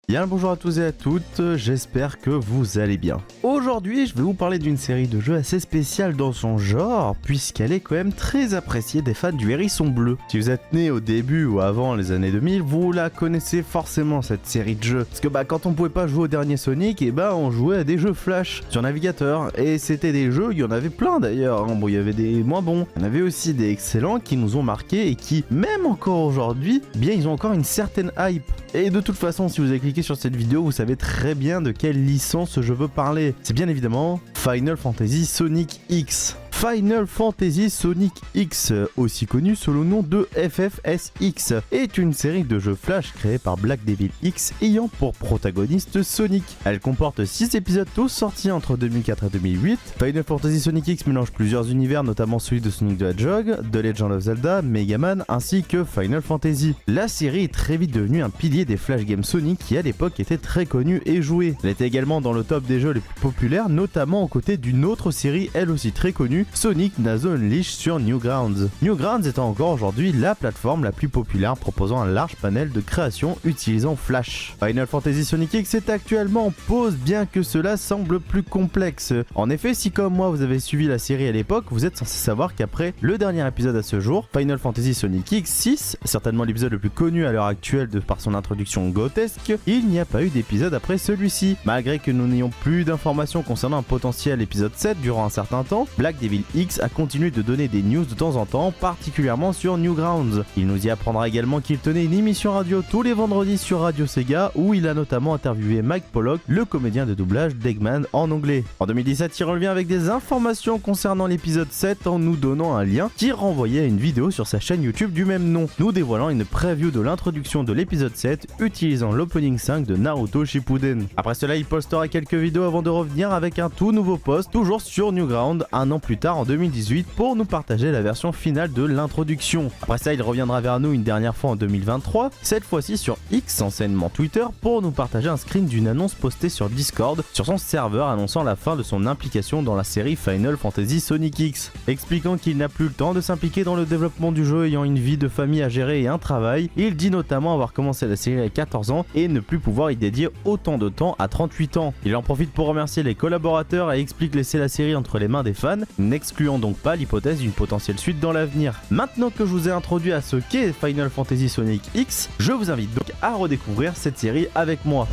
Bien le bonjour à tous et à toutes, j'espère que vous allez bien. Aujourd'hui, je vais vous parler d'une série de jeux assez spéciale dans son genre, puisqu'elle est quand même très appréciée des fans du Hérisson Bleu. Si vous êtes né au début ou avant les années 2000, vous la connaissez forcément cette série de jeux. Parce que quand on pouvait pas jouer au dernier Sonic, on jouait à des jeux Flash sur navigateur. Et c'était des jeux, il y en avait plein d'ailleurs. Bon, il y avait des moins bons, il y en avait aussi des excellents qui nous ont marqués et qui, même encore aujourd'hui, ils ont encore une certaine hype. Et de toute façon, si vous avez cliqué sur cette vidéo, vous savez très bien de quelle licence je veux parler. C'est bien évidemment Final Fantasy Sonic X. Final Fantasy Sonic X, aussi connu sous le nom de FFSX, est une série de jeux Flash créée par Black Devil X ayant pour protagoniste Sonic. Elle comporte 6 épisodes tous sortis entre 2004 et 2008. Final Fantasy Sonic X mélange plusieurs univers, notamment celui de Sonic the Hedgehog, The Legend of Zelda, Mega Man ainsi que Final Fantasy. La série est très vite devenue un pilier des Flash Games Sonic qui à l'époque était très connu et joué. Elle était également dans le top des jeux les plus populaires, notamment aux côtés d'une autre série elle aussi très connue, Sonic Nazo Unleashed sur Newgrounds. Newgrounds étant encore aujourd'hui la plateforme la plus populaire proposant un large panel de création utilisant Flash. Final Fantasy Sonic X est actuellement en pause bien que cela semble plus complexe. En effet, si comme moi vous avez suivi la série à l'époque, vous êtes censé savoir qu'après le dernier épisode à ce jour, Final Fantasy Sonic X 6, certainement l'épisode le plus connu à l'heure actuelle par son introduction grotesque, il n'y a pas eu d'épisode après celui-ci. Malgré que nous n'ayons plus d'informations concernant un potentiel épisode 7 durant un certain temps, Black Devil X a continué de donner des news de temps en temps, particulièrement sur Newgrounds. Il nous y apprendra également qu'il tenait une émission radio tous les vendredis sur Radio Sega où il a notamment interviewé Mike Pollock, le comédien de doublage d'Eggman en anglais. En 2017, il revient avec des informations concernant l'épisode 7 en nous donnant un lien qui renvoyait à une vidéo sur sa chaîne YouTube du même nom, nous dévoilant une preview de l'introduction de l'épisode 7 utilisant l'opening 5 de Naruto Shippuden. Après cela, il postera quelques vidéos avant de revenir avec un tout nouveau post, toujours sur Newgrounds, un an plus tard en 2018 pour nous partager la version finale de l'introduction. Après ça, il reviendra vers nous une dernière fois en 2023, cette fois-ci sur X, anciennement Twitter, pour nous partager un screen d'une annonce postée sur Discord sur son serveur annonçant la fin de son implication dans la série Final Fantasy Sonic X, expliquant qu'il n'a plus le temps de s'impliquer dans le développement du jeu ayant une vie de famille à gérer et un travail. Il dit notamment avoir commencé la série à 14 ans et ne plus pouvoir y dédier autant de temps à 38 ans. Il en profite pour remercier les collaborateurs et explique laisser la série entre les mains des fans, n'excluant donc pas l'hypothèse d'une potentielle suite dans l'avenir. Maintenant que je vous ai introduit à ce qu'est Final Fantasy Sonic X, je vous invite donc à redécouvrir cette série avec moi.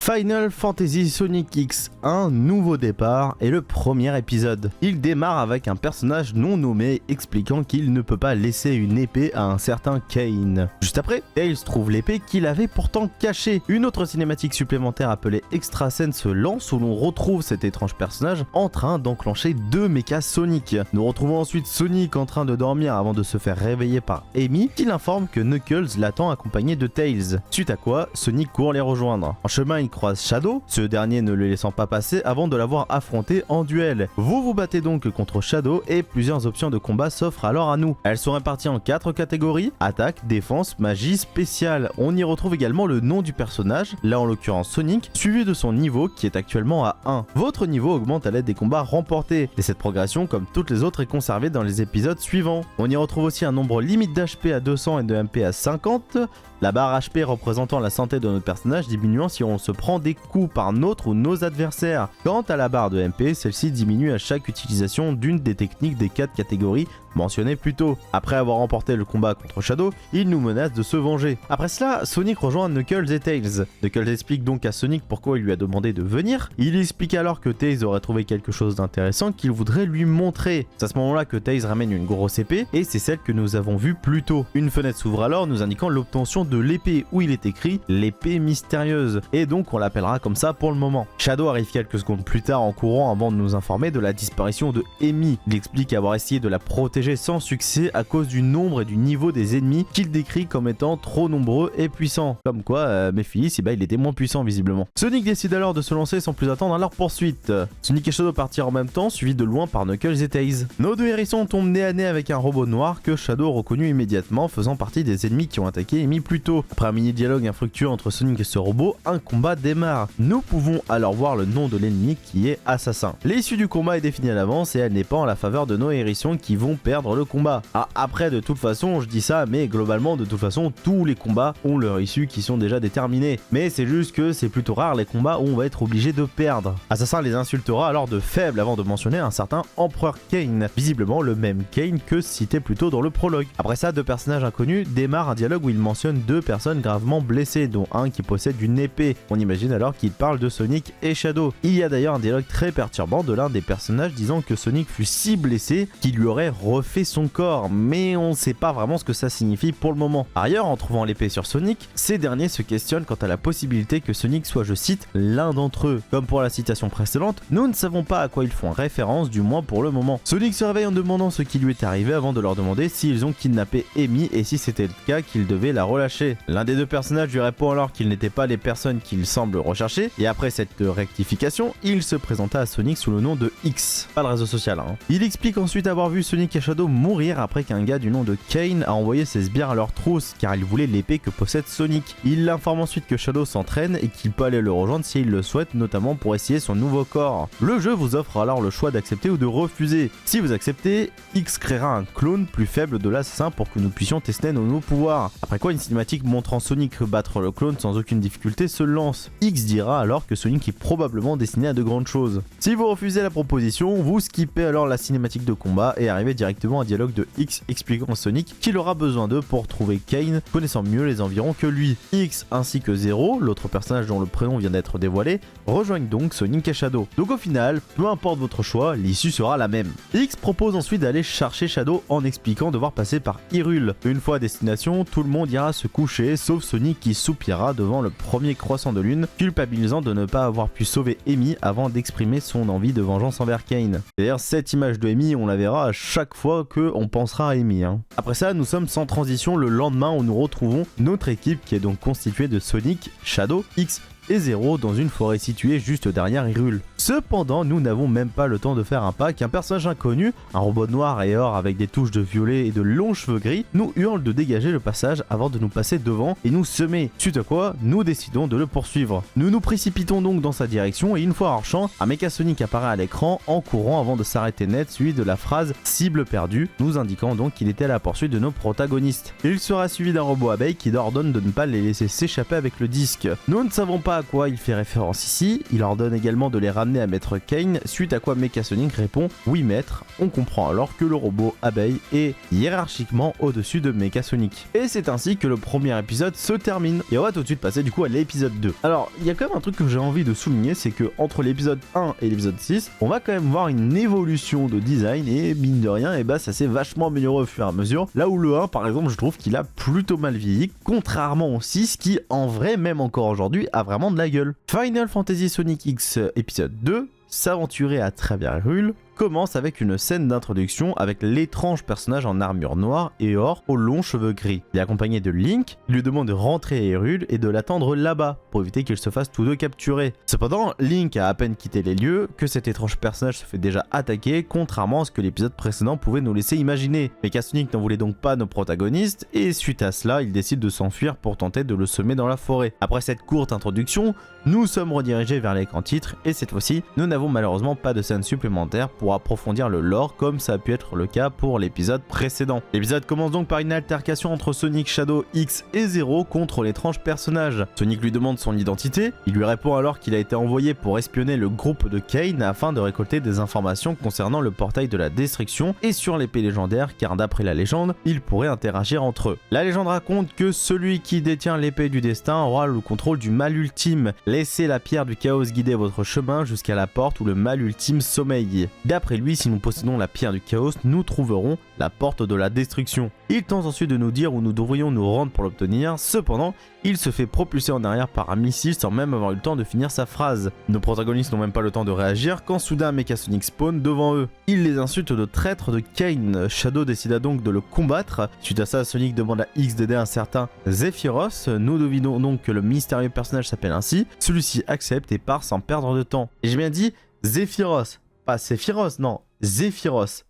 Final Fantasy Sonic X, un nouveau départ et le premier épisode. Il démarre avec un personnage non nommé expliquant qu'il ne peut pas laisser une épée à un certain Kain. Juste après, Tails trouve l'épée qu'il avait pourtant cachée. Une autre cinématique supplémentaire appelée Extra Scene se lance où l'on retrouve cet étrange personnage en train d'enclencher 2 mechas Sonic. Nous retrouvons ensuite Sonic en train de dormir avant de se faire réveiller par Amy qui l'informe que Knuckles l'attend accompagné de Tails. Suite à quoi, Sonic court les rejoindre. En chemin, il croise Shadow, ce dernier ne le laissant pas passer avant de l'avoir affronté en duel. Vous vous battez donc contre Shadow et plusieurs options de combat s'offrent alors à nous. Elles sont réparties en 4 catégories: attaque, défense, magie, spéciale. On y retrouve également le nom du personnage, là en l'occurrence Sonic, suivi de son niveau qui est actuellement à 1. Votre niveau augmente à l'aide des combats remportés, et cette progression, comme toutes les autres, est conservée dans les épisodes suivants. On y retrouve aussi un nombre limite d'HP à 200 et de MP à 50, la barre HP représentant la santé de notre personnage diminuant si on se prend des coups par notre ou nos adversaires. Quant à la barre de MP, celle-ci diminue à chaque utilisation d'une des techniques des 4 catégories mentionné plus tôt. Après avoir remporté le combat contre Shadow, il nous menace de se venger. Après cela, Sonic rejoint Knuckles et Tails. Knuckles explique donc à Sonic pourquoi il lui a demandé de venir. Il explique alors que Tails aurait trouvé quelque chose d'intéressant qu'il voudrait lui montrer. C'est à ce moment-là que Tails ramène une grosse épée, et c'est celle que nous avons vue plus tôt. Une fenêtre s'ouvre alors nous indiquant l'obtention de l'épée, où il est écrit l'épée mystérieuse, et donc on l'appellera comme ça pour le moment. Shadow arrive quelques secondes plus tard en courant avant de nous informer de la disparition de Amy. Il explique avoir essayé de la protéger sans succès à cause du nombre et du niveau des ennemis qu'il décrit comme étant trop nombreux et puissants. Comme quoi, Mephiles, il était moins puissant visiblement. Sonic décide alors de se lancer sans plus attendre à leur poursuite. Sonic et Shadow partirent en même temps, suivis de loin par Knuckles et Tails. Nos deux hérissons tombent nez à nez avec un robot noir que Shadow reconnut immédiatement, faisant partie des ennemis qui ont attaqué Amy plus tôt. Après un mini-dialogue infructueux entre Sonic et ce robot, un combat démarre. Nous pouvons alors voir le nom de l'ennemi qui est Assassin. L'issue du combat est définie à l'avance et elle n'est pas en la faveur de nos hérissons qui vont perdre le combat. Ah, après de toute façon je dis ça, mais globalement de toute façon tous les combats ont leur issue qui sont déjà déterminés. Mais c'est juste que c'est plutôt rare les combats où on va être obligé de perdre. Assassin les insultera alors de faibles avant de mentionner un certain Empereur Cain, visiblement le même Cain que cité plus tôt dans le prologue. Après ça, deux personnages inconnus démarrent un dialogue où ils mentionnent deux personnes gravement blessées, dont un qui possède une épée. On imagine alors qu'ils parlent de Sonic et Shadow. Il y a d'ailleurs un dialogue très perturbant de l'un des personnages disant que Sonic fut si blessé qu'il lui aurait refait son corps, mais on sait pas vraiment ce que ça signifie pour le moment. Par ailleurs, en trouvant l'épée sur Sonic, ces derniers se questionnent quant à la possibilité que Sonic soit, je cite, l'un d'entre eux. Comme pour la citation précédente, nous ne savons pas à quoi ils font référence, du moins pour le moment. Sonic se réveille en demandant ce qui lui est arrivé avant de leur demander s'ils ont kidnappé Amy et si c'était le cas qu'ils devaient la relâcher. L'un des deux personnages lui répond alors qu'ils n'étaient pas les personnes qu'il semble rechercher, et après cette rectification, il se présenta à Sonic sous le nom de X, pas le réseau social hein. Il explique ensuite avoir vu Sonic et Shadow mourir après qu'un gars du nom de Cain a envoyé ses sbires à leur trousse car il voulait l'épée que possède Sonic. Il l'informe ensuite que Shadow s'entraîne et qu'il peut aller le rejoindre s'il le souhaite, notamment pour essayer son nouveau corps. Le jeu vous offre alors le choix d'accepter ou de refuser. Si vous acceptez, X créera un clone plus faible de l'assassin pour que nous puissions tester nos nouveaux pouvoirs. Après quoi, une cinématique montrant Sonic battre le clone sans aucune difficulté se lance. X dira alors que Sonic est probablement destiné à de grandes choses. Si vous refusez la proposition, vous skippez alors la cinématique de combat et arrivez directement à un dialogue de X expliquant à Sonic qu'il aura besoin d'eux pour trouver Cain, connaissant mieux les environs que lui. X ainsi que Zero, l'autre personnage dont le prénom vient d'être dévoilé, rejoignent donc Sonic et Shadow. Donc au final, peu importe votre choix, l'issue sera la même. X propose ensuite d'aller chercher Shadow en expliquant devoir passer par Hyrule. Une fois à destination, tout le monde ira se coucher, sauf Sonic qui soupira devant le premier croissant de lune, culpabilisant de ne pas avoir pu sauver Amy avant d'exprimer son envie de vengeance envers Cain. D'ailleurs, cette image de Amy, on la verra à chaque fois qu'on pensera à Amy. Après ça, nous sommes sans transition le lendemain où nous retrouvons notre équipe qui est donc constituée de Sonic, Shadow, X et Zero dans une forêt située juste derrière Hyrule. Cependant, nous n'avons même pas le temps de faire un pas qu'un personnage inconnu, un robot noir et or avec des touches de violet et de longs cheveux gris, nous hurle de dégager le passage avant de nous passer devant et nous semer. Suite à quoi, nous décidons de le poursuivre. Nous nous précipitons donc dans sa direction et une fois hors champ, un Mecha Sonic apparaît à l'écran en courant avant de s'arrêter net, suivi de la phrase « cible perdue », nous indiquant donc qu'il était à la poursuite de nos protagonistes. Il sera suivi d'un robot abeille qui ordonne de ne pas les laisser s'échapper avec le disque. Nous ne savons pas à quoi il fait référence ici, il ordonne également de les ramener à Maître Cain, suite à quoi Mecha Sonic répond « Oui maître », on comprend alors que le robot abeille est hiérarchiquement au-dessus de Mecha Sonic. Et c'est ainsi que le premier épisode se termine. Et on va tout de suite passer du coup à l'épisode 2. Alors, il y a quand même un truc que j'ai envie de souligner, c'est que entre l'épisode 1 et l'épisode 6, on va quand même voir une évolution de design et mine de rien, et bah ça s'est vachement amélioré au fur et à mesure. Là où le 1 par exemple, je trouve qu'il a plutôt mal vieilli, contrairement au 6 qui en vrai, même encore aujourd'hui, a vraiment de la gueule. Final Fantasy Sonic X épisode 2, s'aventurer à travers Hyrule, commence avec une scène d'introduction avec l'étrange personnage en armure noire et or aux longs cheveux gris. Il est accompagné de Link, il lui demande de rentrer à Hyrule et de l'attendre là-bas pour éviter qu'ils se fassent tous deux capturer. Cependant, Link a à peine quitté les lieux que cet étrange personnage se fait déjà attaquer, contrairement à ce que l'épisode précédent pouvait nous laisser imaginer. Mecha Sonic n'en voulait donc pas nos protagonistes et suite à cela, il décide de s'enfuir pour tenter de le semer dans la forêt. Après cette courte introduction, nous sommes redirigés vers l'écran titre et cette fois-ci, nous n'avons malheureusement pas de scène supplémentaire pour approfondir le lore comme ça a pu être le cas pour l'épisode précédent. L'épisode commence donc par une altercation entre Sonic, Shadow, X et Zero contre l'étrange personnage. Sonic lui demande son identité, il lui répond alors qu'il a été envoyé pour espionner le groupe de Cain afin de récolter des informations concernant le portail de la destruction et sur l'épée légendaire car d'après la légende, ils pourraient interagir entre eux. La légende raconte que celui qui détient l'épée du destin aura le contrôle du mal ultime. Laissez la pierre du chaos guider votre chemin jusqu'à la porte où le mal ultime sommeille. D'après lui, si nous possédons la pierre du chaos, nous trouverons la porte de la destruction. Il tente ensuite de nous dire où nous devrions nous rendre pour l'obtenir, cependant, il se fait propulser en arrière par un missile sans même avoir eu le temps de finir sa phrase. Nos protagonistes n'ont même pas le temps de réagir quand soudain Mecha Sonic spawn devant eux. Il les insulte de traître de Cain. Shadow décida donc de le combattre. Suite à ça, Sonic demande à X d'aider un certain Zephyros. Nous devinons donc que le mystérieux personnage s'appelle ainsi. Celui-ci accepte et part sans perdre de temps. Et j'ai bien dit Zephyros, pas Sephiroth, non, Zephyros.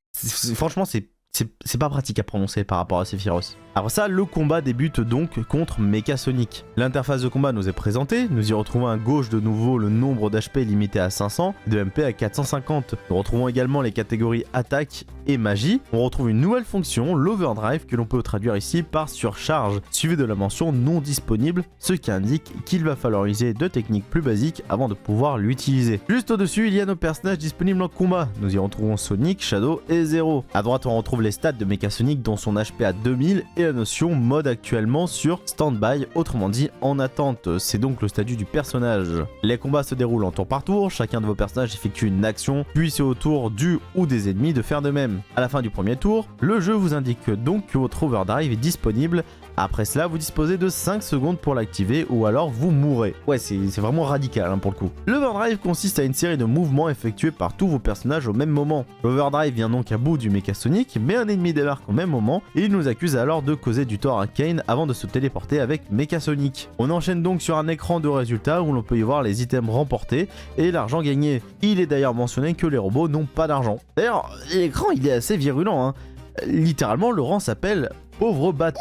Franchement, c'est c'est pas pratique à prononcer par rapport à Sephiroth. Après ça, le combat débute donc contre Mecha Sonic. L'interface de combat nous est présentée, nous y retrouvons à gauche de nouveau le nombre d'HP limité à 500 et de MP à 450. Nous retrouvons également les catégories attaque et magie. On retrouve une nouvelle fonction, l'overdrive, que l'on peut traduire ici par surcharge, suivi de la mention non disponible, ce qui indique qu'il va falloir utiliser deux techniques plus basiques avant de pouvoir l'utiliser. Juste au-dessus, il y a nos personnages disponibles en combat. Nous y retrouvons Sonic, Shadow et Zero. À droite, on retrouve les stats de Mecha Sonic dont son HP à 2000 et la notion mode actuellement sur standby, autrement dit en attente. C'est donc le statut du personnage. Les combats se déroulent en tour par tour, chacun de vos personnages effectue une action, puis c'est au tour du ou des ennemis de faire de même. À la fin du premier tour, le jeu vous indique donc que votre overdrive est disponible. Après cela, vous disposez de 5 secondes pour l'activer ou alors vous mourrez. Ouais, c'est vraiment radical pour le coup. L'overdrive consiste à une série de mouvements effectués par tous vos personnages au même moment. L'overdrive vient donc à bout du Mecha Sonic, mais un ennemi débarque au même moment et il nous accuse alors de causer du tort à Kane avant de se téléporter avec Mecha Sonic. On enchaîne donc sur un écran de résultats où l'on peut y voir les items remportés et l'argent gagné. Il est d'ailleurs mentionné que les robots n'ont pas d'argent. D'ailleurs, l'écran il est assez virulent. Littéralement, le rang s'appelle Pauvre Bat.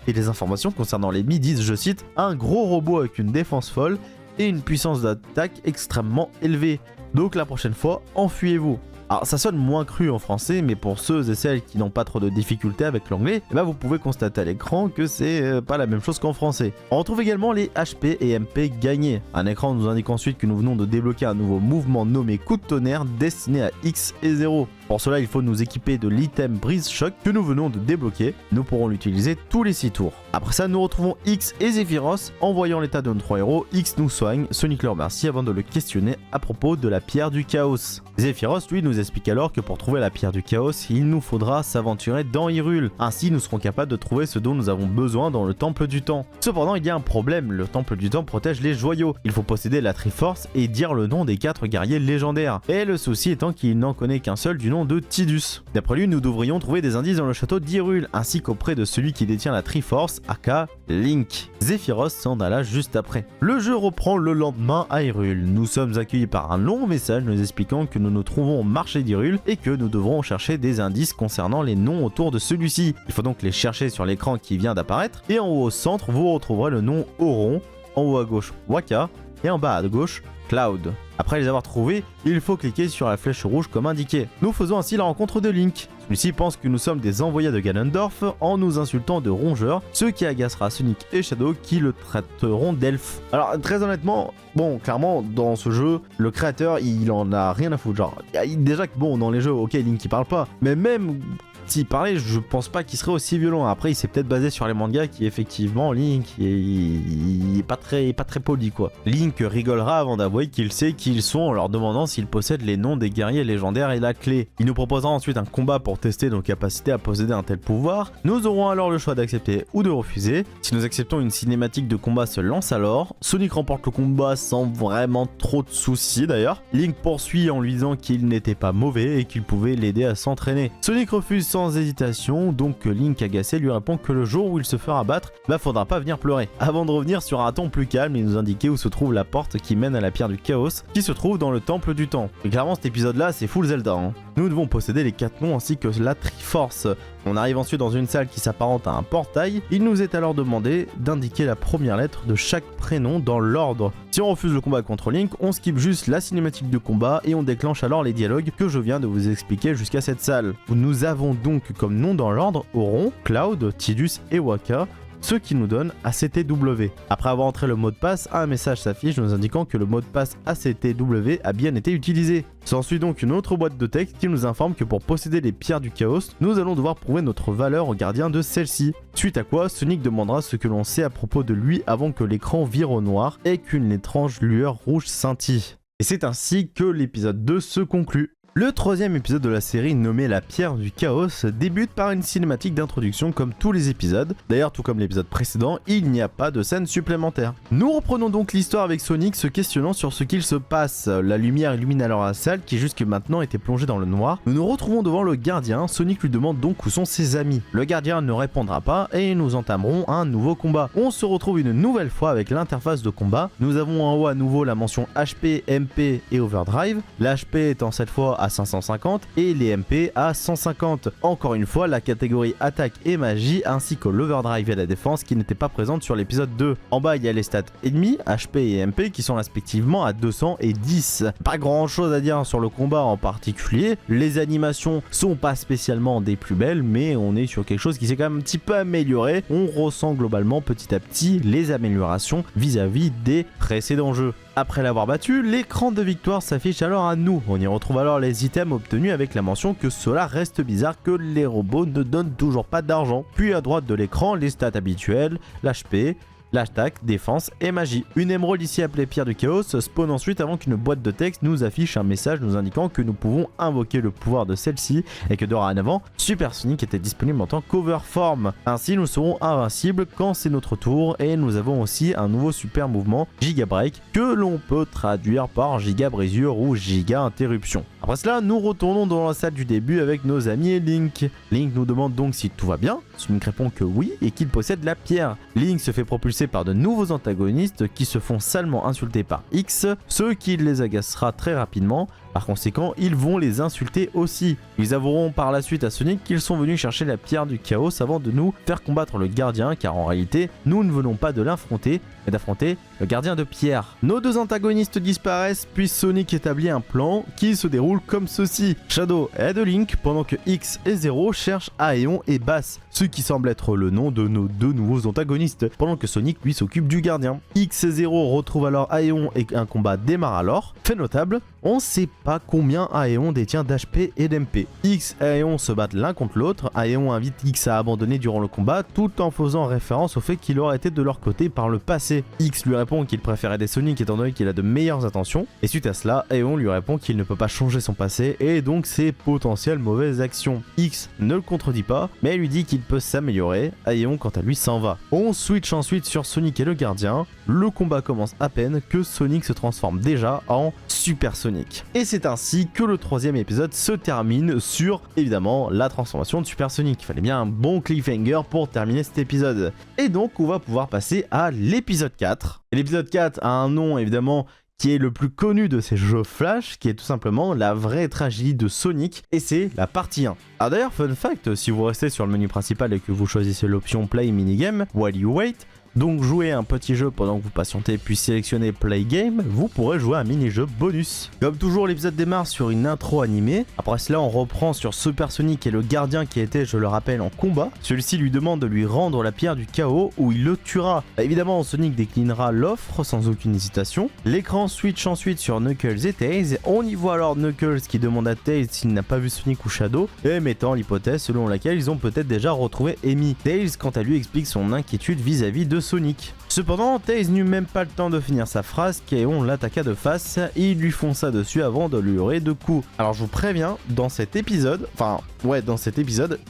Et les informations concernant l'ennemi disent, je cite, un gros robot avec une défense folle et une puissance d'attaque extrêmement élevée. Donc la prochaine fois, enfuyez-vous. Alors ça sonne moins cru en français, mais pour ceux et celles qui n'ont pas trop de difficultés avec l'anglais, vous pouvez constater à l'écran que c'est pas la même chose qu'en français. On retrouve également les HP et MP gagnés. Un écran nous indique ensuite que nous venons de débloquer un nouveau mouvement nommé coup de tonnerre destiné à X et 0. Pour cela, il faut nous équiper de l'item Brise Choc que nous venons de débloquer. Nous pourrons l'utiliser tous les 6 tours. Après ça, nous retrouvons X et Sephiroth. En voyant l'état de nos 3 héros, X nous soigne, Sonic le remercie avant de le questionner à propos de la pierre du chaos. Sephiroth, lui, nous explique alors que pour trouver la pierre du chaos, il nous faudra s'aventurer dans Hyrule. Ainsi, nous serons capables de trouver ce dont nous avons besoin dans le temple du temps. Cependant, il y a un problème, le temple du temps protège les joyaux. Il faut posséder la Triforce et dire le nom des 4 guerriers légendaires. Et le souci étant qu'il n'en connaît qu'un seul du nom de Tidus. D'après lui, nous devrions trouver des indices dans le château d'Hyrule, ainsi qu'auprès de celui qui détient la Triforce, aka Link. Sephiroth s'en alla juste après. Le jeu reprend le lendemain à Hyrule. Nous sommes accueillis par un long message nous expliquant que nous nous trouvons au marché d'Hyrule et que nous devrons chercher des indices concernant les noms autour de celui-ci. Il faut donc les chercher sur l'écran qui vient d'apparaître, et en haut au centre, vous retrouverez le nom Auron, en haut à gauche Waka, et en bas à gauche Cloud. Après les avoir trouvés, il faut cliquer sur la flèche rouge comme indiqué. Nous faisons ainsi la rencontre de Link. Celui-ci pense que nous sommes des envoyés de Ganondorf en nous insultant de rongeurs, ce qui agacera Sonic et Shadow qui le traiteront d'elfe. Alors très honnêtement, bon clairement dans ce jeu, le créateur il en a rien à foutre. Genre déjà que bon dans les jeux, ok Link il parle pas, mais même s'il parlait, je pense pas qu'il serait aussi violent. Après, il s'est peut-être basé sur les mangas qui, effectivement, Link, il est pas très poli, quoi. Link rigolera avant d'avouer qu'il sait qui ils sont en leur demandant s'ils possèdent les noms des guerriers légendaires et la clé. Il nous proposera ensuite un combat pour tester nos capacités à posséder un tel pouvoir. Nous aurons alors le choix d'accepter ou de refuser. Si nous acceptons, une cinématique de combat se lance alors. Sonic remporte le combat sans vraiment trop de soucis d'ailleurs. Link poursuit en lui disant qu'il n'était pas mauvais et qu'il pouvait l'aider à s'entraîner. Sonic refuse sans hésitation, donc Link agacé lui répond que le jour où il se fera battre, faudra pas venir pleurer. Avant de revenir sur un ton plus calme, il nous indiquait où se trouve la porte qui mène à la pierre du chaos, qui se trouve dans le temple du temps. Et clairement cet épisode là c'est full Zelda. Nous devons posséder les 4 noms ainsi que la Triforce. On arrive ensuite dans une salle qui s'apparente à un portail. Il nous est alors demandé d'indiquer la première lettre de chaque prénom dans l'ordre. Si on refuse le combat contre Link, on skip juste la cinématique de combat et on déclenche alors les dialogues que je viens de vous expliquer jusqu'à cette salle. Nous avons donc comme nom dans l'ordre Auron, Cloud, Tidus et Waka, ce qui nous donne ACTW. Après avoir entré le mot de passe, un message s'affiche nous indiquant que le mot de passe ACTW a bien été utilisé. S'ensuit donc une autre boîte de texte qui nous informe que pour posséder les pierres du chaos, nous allons devoir prouver notre valeur au gardien de celle-ci. Suite à quoi, Sonic demandera ce que l'on sait à propos de lui avant que l'écran vire au noir et qu'une étrange lueur rouge scintille. Et c'est ainsi que l'épisode 2 se conclut. Le troisième épisode de la série, nommé La Pierre du Chaos, débute par une cinématique d'introduction comme tous les épisodes. D'ailleurs, tout comme l'épisode précédent, il n'y a pas de scène supplémentaire. Nous reprenons donc l'histoire avec Sonic se questionnant sur ce qu'il se passe. La lumière illumine alors la salle qui jusque maintenant était plongée dans le noir. Nous nous retrouvons devant le gardien, Sonic lui demande donc où sont ses amis. Le gardien ne répondra pas et nous entamerons un nouveau combat. On se retrouve une nouvelle fois avec l'interface de combat. Nous avons en haut à nouveau la mention HP, MP et Overdrive. L'HP étant cette fois à 550 et les MP à 150. Encore une fois, la catégorie attaque et magie ainsi que l'overdrive et la défense qui n'étaient pas présentes sur l'épisode 2. En bas, il y a les stats ennemis, HP et MP qui sont respectivement à 200 et 10. Pas grand chose à dire sur le combat en particulier. Les animations sont pas spécialement des plus belles, mais on est sur quelque chose qui s'est quand même un petit peu amélioré. On ressent globalement petit à petit les améliorations vis-à-vis des précédents jeux. Après l'avoir battu, l'écran de victoire s'affiche alors à nous. On y retrouve alors les items obtenus avec la mention que cela reste bizarre que les robots ne donnent toujours pas d'argent. Puis à droite de l'écran, les stats habituelles, l'HP, l'attaque, défense et magie. Une émeraude ici appelée pierre du chaos spawn ensuite avant qu'une boîte de texte nous affiche un message nous indiquant que nous pouvons invoquer le pouvoir de celle-ci et que dorénavant, Super Sonic était disponible en tant qu'overform. Ainsi nous serons invincibles quand c'est notre tour et nous avons aussi un nouveau super mouvement Giga Break que l'on peut traduire par Giga Brisure ou Giga Interruption. Après cela, nous retournons dans la salle du début avec nos amis et Link. Link nous demande donc si tout va bien. Sonic répond que oui et qu'il possède la pierre. Link se fait propulser par de nouveaux antagonistes qui se font salement insulter par X, ce qui les agacera très rapidement. Par conséquent, ils vont les insulter aussi. Ils avoueront par la suite à Sonic qu'ils sont venus chercher la pierre du chaos avant de nous faire combattre le gardien, car en réalité, nous ne venons pas de l'affronter, mais d'affronter le gardien de pierre. Nos deux antagonistes disparaissent, puis Sonic établit un plan qui se déroule comme ceci. Shadow aide Link pendant que X et Zero cherchent Aeon et Bass, ce qui semble être le nom de nos deux nouveaux antagonistes, pendant que Sonic lui s'occupe du gardien. X et Zero retrouvent alors Aeon et un combat démarre alors. Fait notable, on sait pas combien Aeon détient d'HP et d'MP. X et Aeon se battent l'un contre l'autre. Aeon invite X à abandonner durant le combat tout en faisant référence au fait qu'il aurait été de leur côté par le passé. X lui répond qu'il préfère aider Sonic étant donné qu'il a de meilleures intentions. Et suite à cela, Aeon lui répond qu'il ne peut pas changer son passé et donc ses potentielles mauvaises actions. X ne le contredit pas, mais lui dit qu'il peut s'améliorer. Aeon quant à lui s'en va. On switch ensuite sur Sonic et le gardien. Le combat commence à peine que Sonic se transforme déjà en Super Sonic. Et c'est ainsi que le troisième épisode se termine sur, évidemment, la transformation de Super Sonic. Il fallait bien un bon cliffhanger pour terminer cet épisode. Et donc, on va pouvoir passer à l'épisode 4. Et l'épisode 4 a un nom, évidemment, qui est le plus connu de ces jeux Flash, qui est tout simplement la vraie tragédie de Sonic, et c'est la partie 1. Alors d'ailleurs, fun fact, si vous restez sur le menu principal et que vous choisissez l'option Play Minigame, While You Wait, donc jouer un petit jeu pendant que vous patientez puis sélectionnez Play Game, vous pourrez jouer un mini-jeu bonus. Comme toujours, l'épisode démarre sur une intro animée. Après cela, on reprend sur Super Sonic et le gardien qui était, je le rappelle, en combat. Celui-ci lui demande de lui rendre la pierre du chaos ou il le tuera. Évidemment, Sonic déclinera l'offre sans aucune hésitation. L'écran switch ensuite sur Knuckles et Tails. On y voit alors Knuckles qui demande à Tails s'il n'a pas vu Sonic ou Shadow, émettant l'hypothèse selon laquelle ils ont peut-être déjà retrouvé Amy. Tails, quant à lui, explique son inquiétude vis-à-vis de Sonic. Cependant, Tails n'eut même pas le temps de finir sa phrase qu'Aeon l'attaqua de face et il lui fonça dessus avant de lui hurler de coups. Alors je vous préviens, dans cet épisode,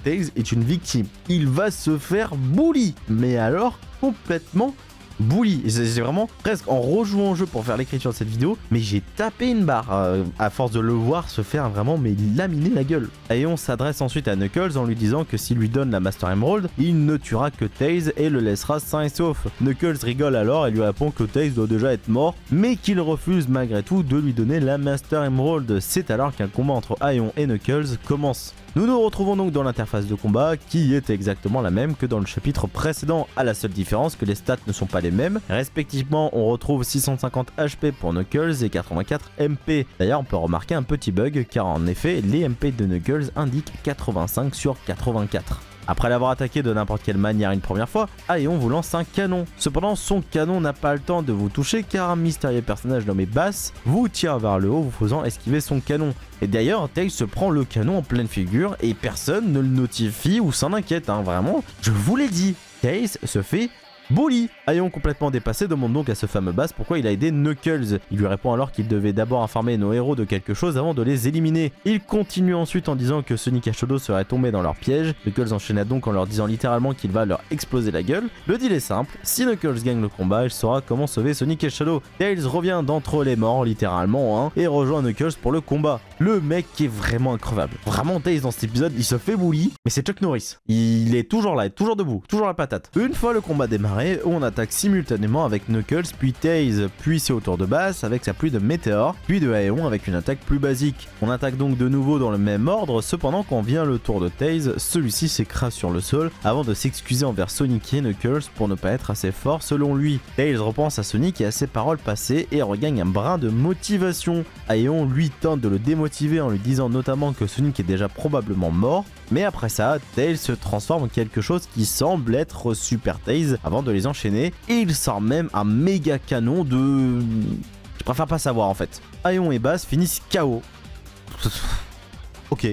Tails est une victime. Il va se faire bully, mais alors complètement bully. C'est vraiment presque en rejouant au jeu pour faire l'écriture de cette vidéo, mais j'ai tapé une barre à force de le voir se faire vraiment laminer la gueule. Aeon s'adresse ensuite à Knuckles en lui disant que s'il lui donne la Master Emerald, il ne tuera que Tails et le laissera sain et sauf. Knuckles rigole alors et lui répond que Tails doit déjà être mort, mais qu'il refuse malgré tout de lui donner la Master Emerald. C'est alors qu'un combat entre Aeon et Knuckles commence. Nous nous retrouvons donc dans l'interface de combat qui est exactement la même que dans le chapitre précédent, à la seule différence que les stats ne sont pas les mêmes. Respectivement, on retrouve 650 HP pour Knuckles et 84 MP. D'ailleurs, on peut remarquer un petit bug car en effet, les MP de Knuckles indiquent 85 sur 84. Après l'avoir attaqué de n'importe quelle manière une première fois, Aeon vous lance un canon. Cependant, son canon n'a pas le temps de vous toucher car un mystérieux personnage nommé Bass vous tire vers le haut vous faisant esquiver son canon. Et d'ailleurs, Tails se prend le canon en pleine figure et personne ne le notifie ou s'en inquiète, vraiment, je vous l'ai dit, Tails se fait bully. Aeon complètement dépassé demande donc à ce fameux Bass pourquoi il a aidé Knuckles. Il lui répond alors qu'il devait d'abord informer nos héros de quelque chose avant de les éliminer. Il continue ensuite en disant que Sonic et Shadow seraient tombés dans leur piège. Knuckles enchaîna donc en leur disant littéralement qu'il va leur exploser la gueule. Le deal est simple, si Knuckles gagne le combat, il saura comment sauver Sonic et Shadow. Tails revient d'entre les morts littéralement et rejoint Knuckles pour le combat. Le mec qui est vraiment increvable. Vraiment, Tails dans cet épisode, il se fait bully, mais c'est Chuck Norris. Il est toujours là, toujours debout, toujours la patate. Une fois le combat démarré, on attaque simultanément avec Knuckles, puis Tails, puis c'est au tour de Bass avec sa pluie de météores, puis de Aeon avec une attaque plus basique. On attaque donc de nouveau dans le même ordre, cependant quand vient le tour de Tails, celui-ci s'écrase sur le sol avant de s'excuser envers Sonic et Knuckles pour ne pas être assez fort selon lui. Tails repense à Sonic et à ses paroles passées et regagne un brin de motivation. Aeon lui tente de le démotiver en lui disant notamment que Sonic est déjà probablement mort, mais après ça, Tails se transforme en quelque chose qui semble être Super Tails avant de les enchaîner et il sort même un méga canon de... Je préfère pas savoir en fait. Aeon et Bass finissent KO. Ok.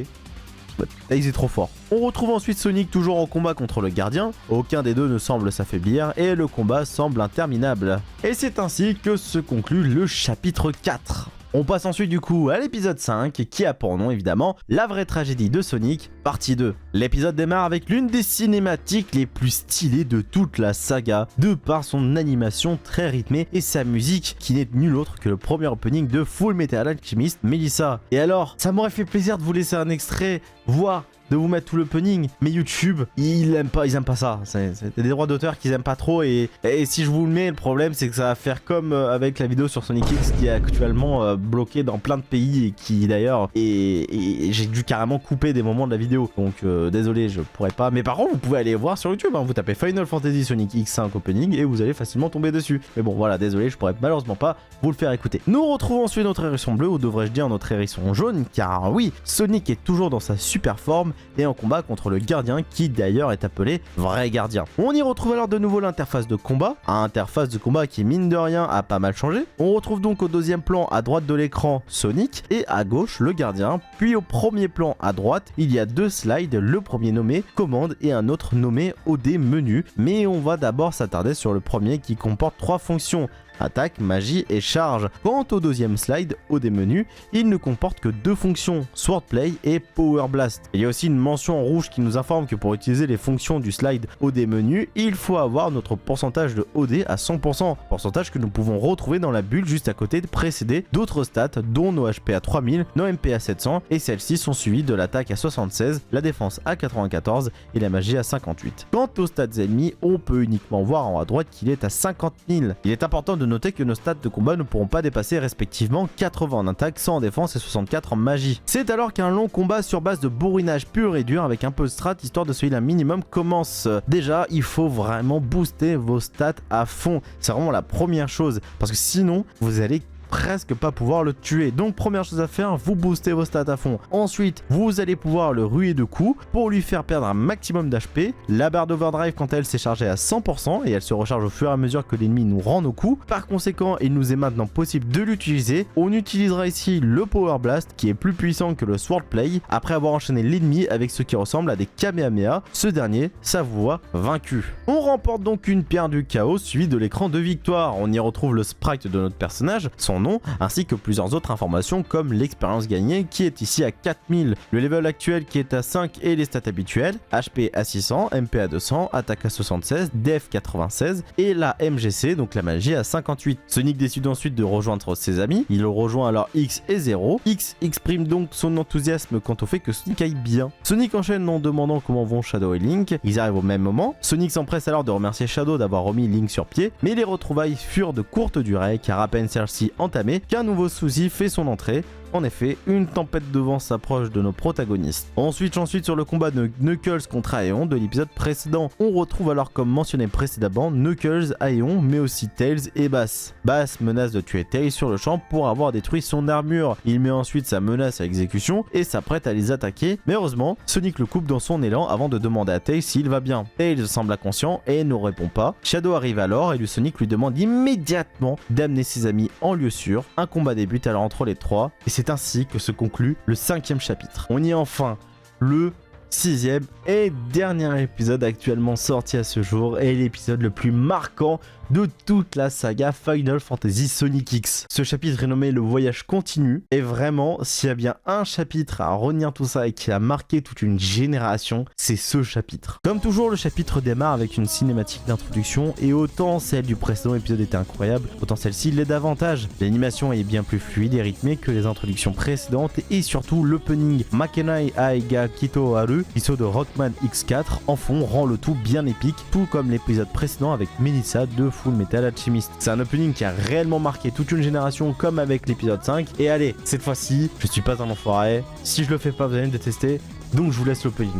Tails est trop fort. On retrouve ensuite Sonic toujours en combat contre le gardien. Aucun des deux ne semble s'affaiblir et le combat semble interminable. Et c'est ainsi que se conclut le chapitre 4. On passe ensuite du coup à l'épisode 5 qui a pour nom évidemment La vraie tragédie de Sonic, partie 2. L'épisode démarre avec l'une des cinématiques les plus stylées de toute la saga, de par son animation très rythmée et sa musique qui n'est nulle autre que le premier opening de Full Metal Alchemist Melissa. Et alors, ça m'aurait fait plaisir de vous laisser un extrait, voire de vous mettre tout l'opening, mais YouTube, ils aiment pas ça. C'est des droits d'auteur qu'ils aiment pas trop et si je vous le mets, le problème c'est que ça va faire comme avec la vidéo sur Sonic X qui est actuellement bloquée dans plein de pays et qui d'ailleurs et j'ai dû carrément couper des moments de la vidéo. Donc désolé, je pourrais pas. Mais par contre, vous pouvez aller voir sur YouTube, hein, vous tapez Final Fantasy Sonic X5 opening et vous allez facilement tomber dessus. Mais bon, voilà, désolé, je pourrais malheureusement pas vous le faire écouter. Nous retrouvons ensuite notre hérisson bleu, ou devrais-je dire notre hérisson jaune, car oui, Sonic est toujours dans sa super forme et en combat contre le gardien qui d'ailleurs est appelé vrai gardien. On y retrouve alors de nouveau l'interface de combat, qui mine de rien a pas mal changé. On retrouve donc au deuxième plan à droite de l'écran Sonic et à gauche le gardien, puis au premier plan à droite il y a deux slides, le premier nommé commande et un autre nommé OD menu, mais on va d'abord s'attarder sur le premier qui comporte trois fonctions: attaque, magie et charge. Quant au deuxième slide, OD menu, il ne comporte que deux fonctions, Swordplay et Power Blast. Il y a aussi une mention en rouge qui nous informe que pour utiliser les fonctions du slide OD menu, il faut avoir notre pourcentage de OD à 100%, pourcentage que nous pouvons retrouver dans la bulle juste à côté de précéder d'autres stats dont nos HP à 3000, nos MP à 700 et celles-ci sont suivies de l'attaque à 76, la défense à 94 et la magie à 58. Quant aux stats ennemis, on peut uniquement voir en haut à droite qu'il est à 50 000. Il est important de noter que nos stats de combat ne pourront pas dépasser respectivement 80 en attaque, 100 en défense et 64 en magie. C'est alors qu'un long combat sur base de bourrinage pur et dur avec un peu de strat histoire de celui-là minimum commence. Déjà, il faut vraiment booster vos stats à fond. C'est vraiment la première chose parce que sinon, vous allez presque pas pouvoir le tuer. Donc première chose à faire, vous boostez vos stats à fond. Ensuite, vous allez pouvoir le ruer de coups pour lui faire perdre un maximum d'HP. La barre d'overdrive, quant à elle, s'est chargée à 100% et elle se recharge au fur et à mesure que l'ennemi nous rend nos coups. Par conséquent, il nous est maintenant possible de l'utiliser. On utilisera ici le Power Blast qui est plus puissant que le Swordplay après avoir enchaîné l'ennemi avec ce qui ressemble à des Kamehameha. Ce dernier, ça vous voit vaincu. On remporte donc une pierre du chaos suivie de l'écran de victoire. On y retrouve le sprite de notre personnage, son nom, ainsi que plusieurs autres informations comme l'expérience gagnée qui est ici à 4000, le level actuel qui est à 5 et les stats habituelles, HP à 600, MP à 200, attaque à 76, Def 96 et la MGC, donc la magie à 58. Sonic décide ensuite de rejoindre ses amis, il rejoint alors X et 0. X exprime donc son enthousiasme quant au fait que Sonic aille bien. Sonic enchaîne en demandant comment vont Shadow et Link, ils arrivent au même moment. Sonic s'empresse alors de remercier Shadow d'avoir remis Link sur pied, mais les retrouvailles furent de courte durée car à peine celle-ci entamée qu'un nouveau souci fait son entrée. En effet, une tempête de vent s'approche de nos protagonistes. On switch ensuite sur le combat de Knuckles contre Aeon de l'épisode précédent. On retrouve alors, comme mentionné précédemment, Knuckles, Aeon, mais aussi Tails et Bass. Bass menace de tuer Tails sur le champ pour avoir détruit son armure. Il met ensuite sa menace à exécution et s'apprête à les attaquer, mais heureusement, Sonic le coupe dans son élan avant de demander à Tails s'il va bien. Tails semble inconscient et ne répond pas. Shadow arrive alors et Sonic lui demande immédiatement d'amener ses amis en lieu sûr. Un combat débute alors entre les trois et c'est ainsi que se conclut le 5e chapitre. On y est enfin, le 6e et dernier épisode actuellement sorti à ce jour et l'épisode le plus marquant de toute la saga Final Fantasy Sonic X. Ce chapitre est nommé Le Voyage Continu et vraiment, s'il y a bien un chapitre à retenir tout ça et qui a marqué toute une génération, c'est ce chapitre. Comme toujours, le chapitre démarre avec une cinématique d'introduction et autant celle du précédent épisode était incroyable, autant celle-ci l'est davantage. L'animation est bien plus fluide et rythmée que les introductions précédentes et surtout l'opening Makenai Aiga Kito Haru, issu de Rockman X4 en fond rend le tout bien épique, tout comme l'épisode précédent avec Melissa de Full Metal Alchemist. C'est un opening qui a réellement marqué toute une génération comme avec l'épisode 5 et allez, cette fois-ci, je suis pas un enfoiré, si je le fais pas vous allez me détester, donc je vous laisse l'opening.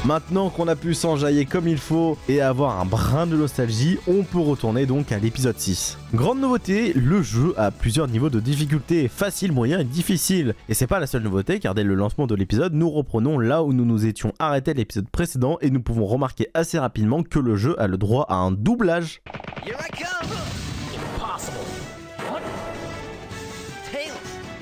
Maintenant qu'on a pu s'enjailler comme il faut et avoir un brin de nostalgie, on peut retourner donc à l'épisode 6. Grande nouveauté, le jeu a plusieurs niveaux de difficulté, facile, moyen et difficile. Et c'est pas la seule nouveauté car dès le lancement de l'épisode, nous reprenons là où nous nous étions arrêtés à l'épisode précédent et nous pouvons remarquer assez rapidement que le jeu a le droit à un doublage. Here I come! Impossible. What? Tails,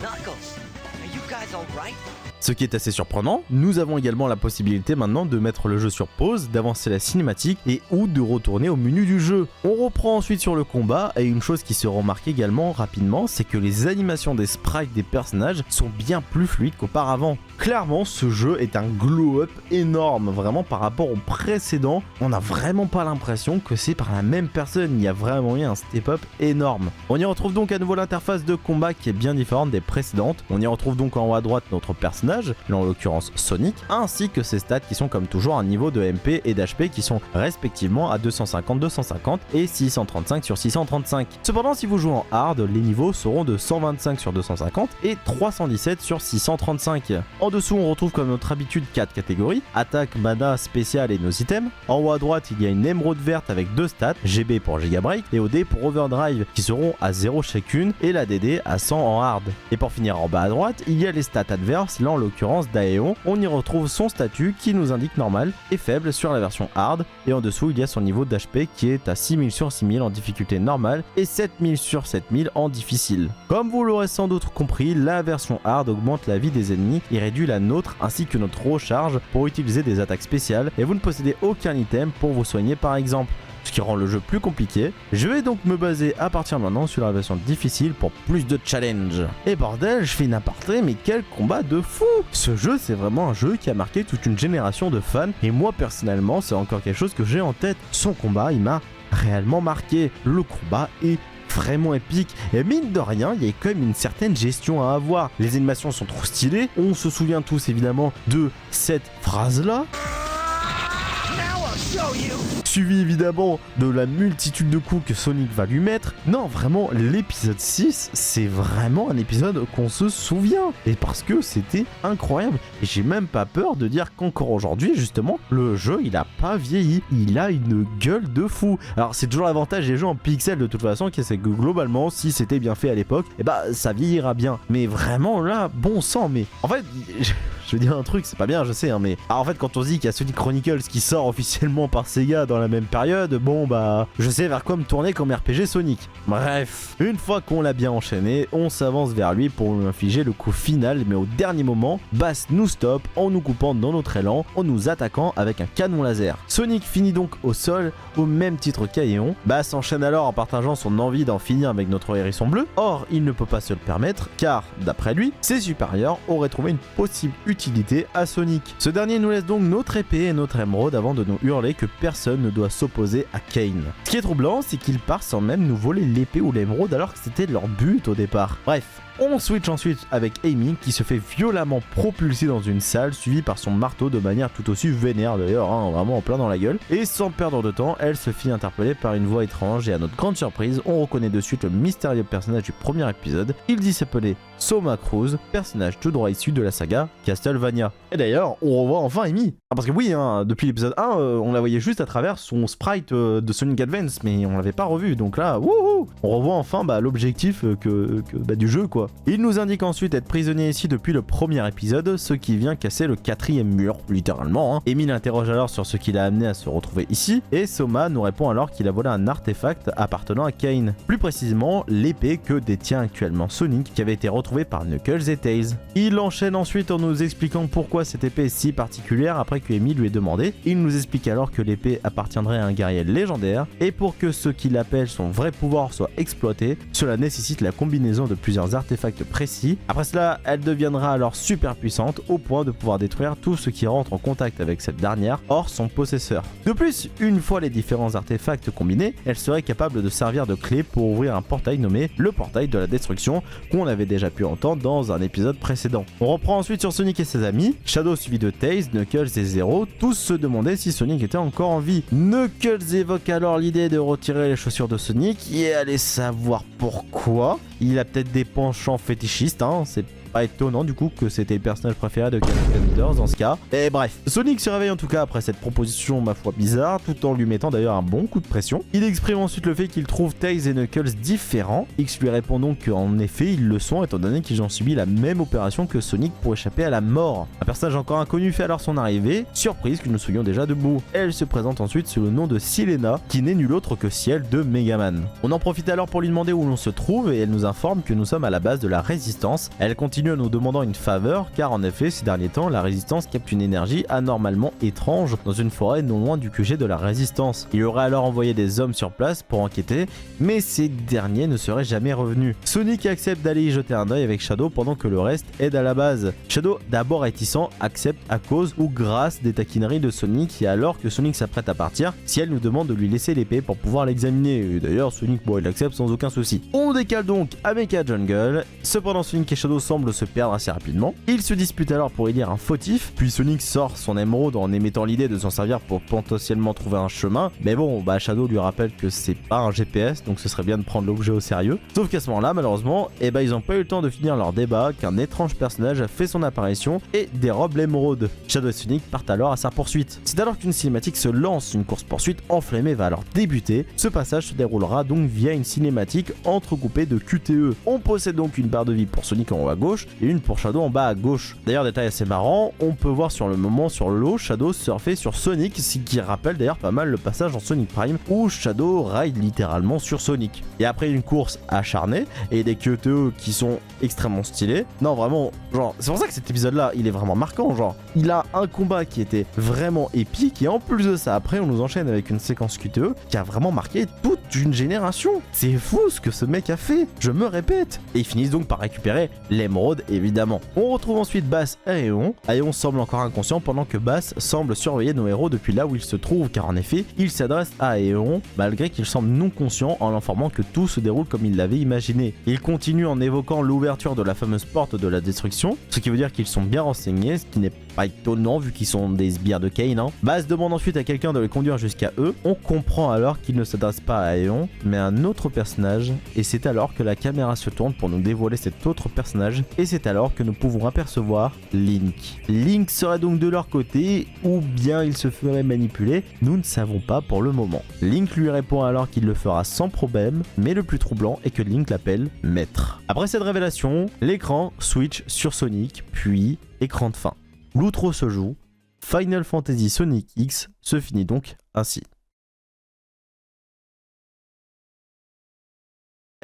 Knuckles, are you guys all right? Ce qui est assez surprenant, nous avons également la possibilité maintenant de mettre le jeu sur pause, d'avancer la cinématique et ou de retourner au menu du jeu. On reprend ensuite sur le combat et une chose qui se remarque également rapidement, c'est que les animations des sprites des personnages sont bien plus fluides qu'auparavant. Clairement, ce jeu est un glow-up énorme, vraiment par rapport au précédent, on n'a vraiment pas l'impression que c'est par la même personne, il y a vraiment eu un step-up énorme. On y retrouve donc à nouveau l'interface de combat qui est bien différente des précédentes, on y retrouve donc en haut à droite notre personnage, là en l'occurrence Sonic, ainsi que ses stats qui sont comme toujours un niveau de MP et d'HP qui sont respectivement à 250, 250 et 635 sur 635. Cependant, si vous jouez en hard, les niveaux seront de 125 sur 250 et 317 sur 635. En dessous, on retrouve comme notre habitude 4 catégories, attaque, mana, spécial et nos items. En haut à droite, il y a une émeraude verte avec 2 stats, GB pour Giga Break et OD pour Overdrive qui seront à 0 chacune et la DD à 100 en hard. Et pour finir en bas à droite, il y a les stats adverses, là en l'occurrence d'Aeon, on y retrouve son statut qui nous indique normal et faible sur la version hard et en dessous il y a son niveau d'HP qui est à 6000 sur 6000 en difficulté normale et 7000 sur 7000 en difficile. Comme vous l'aurez sans doute compris, la version hard augmente la vie des ennemis et réduit la nôtre ainsi que notre recharge pour utiliser des attaques spéciales et vous ne possédez aucun item pour vous soigner par exemple, ce qui rend le jeu plus compliqué. Je vais donc me baser à partir de maintenant sur la version difficile pour plus de challenge. Et bordel, je fais une aparté, mais quel combat de fou! Ce jeu, c'est vraiment un jeu qui a marqué toute une génération de fans, et moi personnellement, c'est encore quelque chose que j'ai en tête. Son combat, il m'a réellement marqué. Le combat est vraiment épique et mine de rien il y a quand même une certaine gestion à avoir. Les animations sont trop stylées, on se souvient tous évidemment de cette phrase là suivi évidemment de la multitude de coups que Sonic va lui mettre. Non, vraiment, l'épisode 6, c'est vraiment un épisode qu'on se souvient. Et parce que c'était incroyable. Et j'ai même pas peur de dire qu'encore aujourd'hui, justement, le jeu, il a pas vieilli. Il a une gueule de fou. Alors, c'est toujours l'avantage des jeux en pixels de toute façon, c'est que globalement, si c'était bien fait à l'époque, eh bah, ça vieillira bien. Mais vraiment, là, bon sang, mais... En fait... Je veux dire un truc, c'est pas bien, je sais, hein, mais... Alors, en fait, quand on se dit qu'il y a Sonic Chronicles qui sort officiellement par Sega dans la même période, bon, bah... Je sais vers quoi me tourner comme RPG Sonic. Bref, une fois qu'on l'a bien enchaîné, on s'avance vers lui pour lui infliger le coup final, mais au dernier moment, Bass nous stoppe en nous coupant dans notre élan, en nous attaquant avec un canon laser. Sonic finit donc au sol, au même titre qu'Aeon. Bass enchaîne alors en partageant son envie d'en finir avec notre hérisson bleu. Or, il ne peut pas se le permettre, car, d'après lui, ses supérieurs auraient trouvé une possible utilité à Sonic. Ce dernier nous laisse donc notre épée et notre émeraude avant de nous hurler que personne ne doit s'opposer à Kane. Ce qui est troublant, c'est qu'il part sans même nous voler l'épée ou l'émeraude alors que c'était leur but au départ. Bref. On switch ensuite avec Amy qui se fait violemment propulser dans une salle suivie par son marteau de manière tout aussi vénère d'ailleurs, hein, vraiment en plein dans la gueule. Et sans perdre de temps, elle se fit interpeller par une voix étrange et à notre grande surprise, on reconnaît de suite le mystérieux personnage du premier épisode. Il dit s'appeler Soma Cruz, personnage tout droit issu de la saga Castlevania. Et d'ailleurs, on revoit enfin Amy. Ah, parce que oui, hein, depuis l'épisode 1, on la voyait juste à travers son sprite de Sonic Advance, mais on l'avait pas revu. Donc là, wouhou, on revoit enfin l'objectif du jeu quoi. Il nous indique ensuite être prisonnier ici depuis le premier épisode, ce qui vient casser le 4e mur, littéralement. Hein. Amy l'interroge alors sur ce qui l'a amené à se retrouver ici, et Soma nous répond alors qu'il a volé un artefact appartenant à Kane. Plus précisément, l'épée que détient actuellement Sonic, qui avait été retrouvée par Knuckles et Tails. Il enchaîne ensuite en nous expliquant pourquoi cette épée est si particulière après que Amy lui ait demandé. Il nous explique alors que l'épée appartiendrait à un guerrier légendaire, et pour que ce qu'il appelle son vrai pouvoir soit exploité, cela nécessite la combinaison de plusieurs artefacts précis. Après cela, elle deviendra alors super puissante au point de pouvoir détruire tout ce qui rentre en contact avec cette dernière, hors son possesseur. De plus, une fois les différents artefacts combinés, elle serait capable de servir de clé pour ouvrir un portail nommé le portail de la destruction qu'on avait déjà pu entendre dans un épisode précédent. On reprend ensuite sur Sonic et ses amis, Shadow suivi de Tails, Knuckles et Zero, tous se demandaient si Sonic était encore en vie. Knuckles évoque alors l'idée de retirer les chaussures de Sonic et allez savoir pourquoi. Il a peut-être des penchants fétichistes, hein, c'est pas étonnant du coup que c'était le personnage préféré de Calendars dans ce cas. Et bref, Sonic se réveille en tout cas après cette proposition ma foi bizarre, tout en lui mettant d'ailleurs un bon coup de pression. Il exprime ensuite le fait qu'il trouve Tails et Knuckles différents. X lui répond donc qu'en effet ils le sont étant donné qu'ils ont subi la même opération que Sonic pour échapper à la mort. Un personnage encore inconnu fait alors son arrivée, surprise que nous soyons déjà debout. Elle se présente ensuite sous le nom de Silena, qui n'est nul autre que Ciel de Megaman. On en profite alors pour lui demander où l'on se trouve et elle nous informe que nous sommes à la base de la résistance. Elle continue en nous demandant une faveur car en effet ces derniers temps la résistance capte une énergie anormalement étrange dans une forêt non loin du QG de la résistance. Il aurait alors envoyé des hommes sur place pour enquêter mais ces derniers ne seraient jamais revenus. Sonic accepte d'aller y jeter un œil avec Shadow pendant que le reste aide à la base. Shadow, d'abord réticent, accepte à cause ou grâce des taquineries de Sonic et alors que Sonic s'apprête à partir, Ciel nous demande de lui laisser l'épée pour pouvoir l'examiner. Et d'ailleurs Sonic il accepte sans aucun souci. On décale donc à Mecha Jungle, cependant Sonic et Shadow semblent se perdre assez rapidement. Ils se disputent alors pour élire un fautif, puis Sonic sort son émeraude en émettant l'idée de s'en servir pour potentiellement trouver un chemin, mais bon Shadow lui rappelle que c'est pas un GPS donc ce serait bien de prendre l'objet au sérieux. Sauf qu'à ce moment-là malheureusement, ils ont pas eu le temps de finir leur débat qu'un étrange personnage a fait son apparition et dérobe l'émeraude. Shadow et Sonic partent alors à sa poursuite. C'est alors qu'une cinématique se lance, une course poursuite enflammée va alors débuter. Ce passage se déroulera donc via une cinématique entrecoupée de QTE. On possède donc une barre de vie pour Sonic en haut à gauche et une pour Shadow en bas à gauche. D'ailleurs détail assez marrant, on peut voir sur le moment sur l'eau Shadow surfer sur Sonic, ce qui rappelle d'ailleurs pas mal le passage dans Sonic Prime où Shadow ride littéralement sur Sonic. Et après une course acharnée et des QTE qui sont extrêmement stylés. Non vraiment, genre c'est pour ça que cet épisode là il est vraiment marquant, genre il a un combat qui était vraiment épique et en plus de ça après on nous enchaîne avec une séquence QTE qui a vraiment marqué toute une génération. C'est fou ce que ce mec a fait, je me répète. Et ils finissent donc par récupérer l'émeraude évidemment. On retrouve ensuite Bass et Aeon. Aeon semble encore inconscient pendant que Bass semble surveiller nos héros depuis là où il se trouve car en effet il s'adresse à Aeon malgré qu'il semble non conscient en l'informant que tout se déroule comme il l'avait imaginé. Il continue en évoquant l'ouverture de la fameuse porte de la destruction, ce qui veut dire qu'ils sont bien renseignés, ce qui n'est pas étonnant vu qu'ils sont des sbires de Kane. Bass demande ensuite à quelqu'un de les conduire jusqu'à eux. On comprend alors qu'il ne s'adresse pas à Aeon mais à un autre personnage et c'est alors que la caméra se tourne pour nous dévoiler cet autre personnage et c'est alors que nous pouvons apercevoir Link. Link serait donc de leur côté ou bien il se ferait manipuler, nous ne savons pas pour le moment. Link lui répond alors qu'il le fera sans problème mais le plus troublant est que Link l'appelle maître. Après cette révélation, l'écran switch sur Sonic puis écran de fin. L'outro se joue, Final Fantasy Sonic X se finit donc ainsi.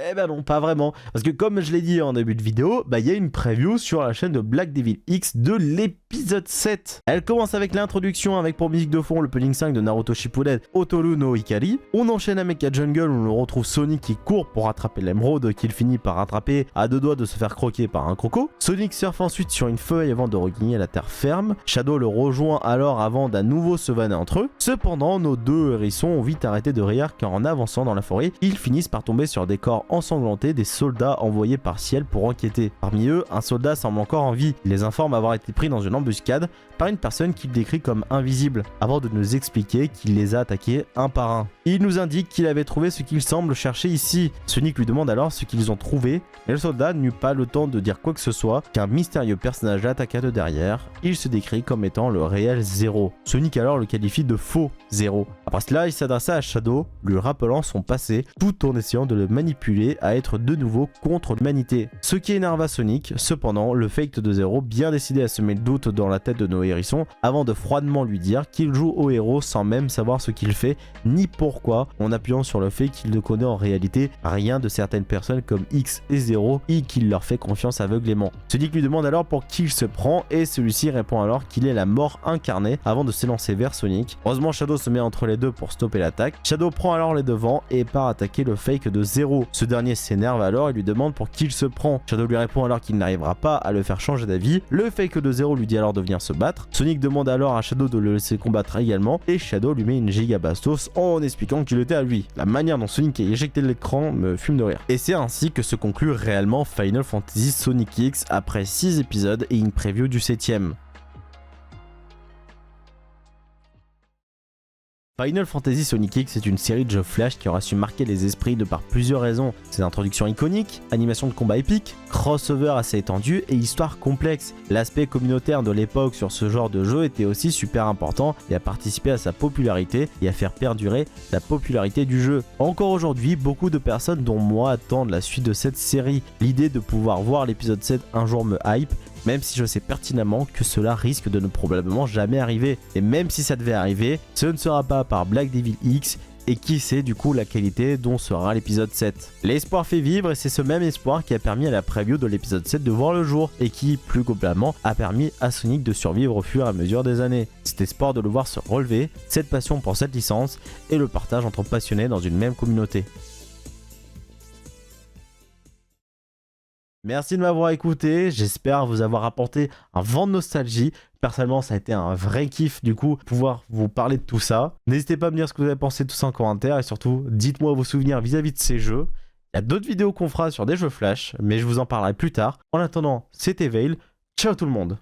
Eh ben non, pas vraiment. Parce que comme je l'ai dit en début de vidéo, il y a une preview sur la chaîne de Black Devil X de l'épisode l'épisode 7. Elle commence avec l'introduction avec pour musique de fond le opening 5 de Naruto Shippuden, Otoru no Ikari. On enchaîne avec Mecha Jungle où on retrouve Sonic qui court pour rattraper l'émeraude qu'il finit par rattraper à deux doigts de se faire croquer par un croco. Sonic surfe ensuite sur une feuille avant de regagner la terre ferme. Shadow le rejoint alors avant d'à nouveau se vanner entre eux. Cependant, nos deux hérissons ont vite arrêté de rire car en avançant dans la forêt, ils finissent par tomber sur des corps ensanglantés des soldats envoyés par Ciel pour enquêter. Parmi eux, un soldat semble encore en vie. Il les informe avoir été pris dans une embuscade par une personne qu'il décrit comme invisible, avant de nous expliquer qu'il les a attaqués un par un. Il nous indique qu'il avait trouvé ce qu'il semble chercher ici. Sonic lui demande alors ce qu'ils ont trouvé, mais le soldat n'eut pas le temps de dire quoi que ce soit qu'un mystérieux personnage l'attaqua de derrière. Il se décrit comme étant le réel Zéro. Sonic alors le qualifie de faux Zéro. Après cela, il s'adressa à Shadow, lui rappelant son passé, tout en essayant de le manipuler à être de nouveau contre l'humanité. Ce qui énerva Sonic, cependant, le fake de Zéro, bien décidé à semer le doute dans la tête de nos hérissons, avant de froidement lui dire qu'il joue au héros sans même savoir ce qu'il fait, ni pourquoi, en appuyant sur le fait qu'il ne connaît en réalité rien de certaines personnes comme X et Zéro, et qu'il leur fait confiance aveuglément. Sonic lui demande alors pour qui il se prend, et celui-ci répond alors qu'il est la mort incarnée avant de s'élancer vers Sonic. Heureusement, Shadow se met entre les deux pour stopper l'attaque. Shadow prend alors les devants et part attaquer le fake de Zéro. Ce dernier s'énerve alors et lui demande pour qui il se prend. Shadow lui répond alors qu'il n'arrivera pas à le faire changer d'avis. Le fake de Zéro lui dit alors de venir se battre. Sonic demande alors à Shadow de le laisser combattre également et Shadow lui met une giga bastos en expliquant qu'il était à lui. La manière dont Sonic est éjecté de l'écran me fume de rire. Et c'est ainsi que se conclut réellement Final Fantasy Sonic X après 6 épisodes et une preview du 7ème. Final Fantasy Sonic X est une série de jeux flash qui aura su marquer les esprits de par plusieurs raisons. Ses introductions iconiques, animations de combat épiques, crossover assez étendu et histoire complexe. L'aspect communautaire de l'époque sur ce genre de jeu était aussi super important et a participé à sa popularité et à faire perdurer la popularité du jeu. Encore aujourd'hui, beaucoup de personnes dont moi attendent la suite de cette série. L'idée de pouvoir voir l'épisode 7 un jour me hype, même si je sais pertinemment que cela risque de ne probablement jamais arriver. Et même si ça devait arriver, ce ne sera pas par Black Devil X, et qui sait du coup la qualité dont sera l'épisode 7. L'espoir fait vivre et c'est ce même espoir qui a permis à la preview de l'épisode 7 de voir le jour et qui, plus globalement, a permis à Sonic de survivre au fur et à mesure des années. Cet espoir de le voir se relever, cette passion pour cette licence et le partage entre passionnés dans une même communauté. Merci de m'avoir écouté, j'espère vous avoir apporté un vent de nostalgie. Personnellement, ça a été un vrai kiff du coup, pouvoir vous parler de tout ça. N'hésitez pas à me dire ce que vous avez pensé de tout ça en commentaire et surtout, dites-moi vos souvenirs vis-à-vis de ces jeux. Il y a d'autres vidéos qu'on fera sur des jeux flash, mais je vous en parlerai plus tard. En attendant, c'était Veil, ciao tout le monde.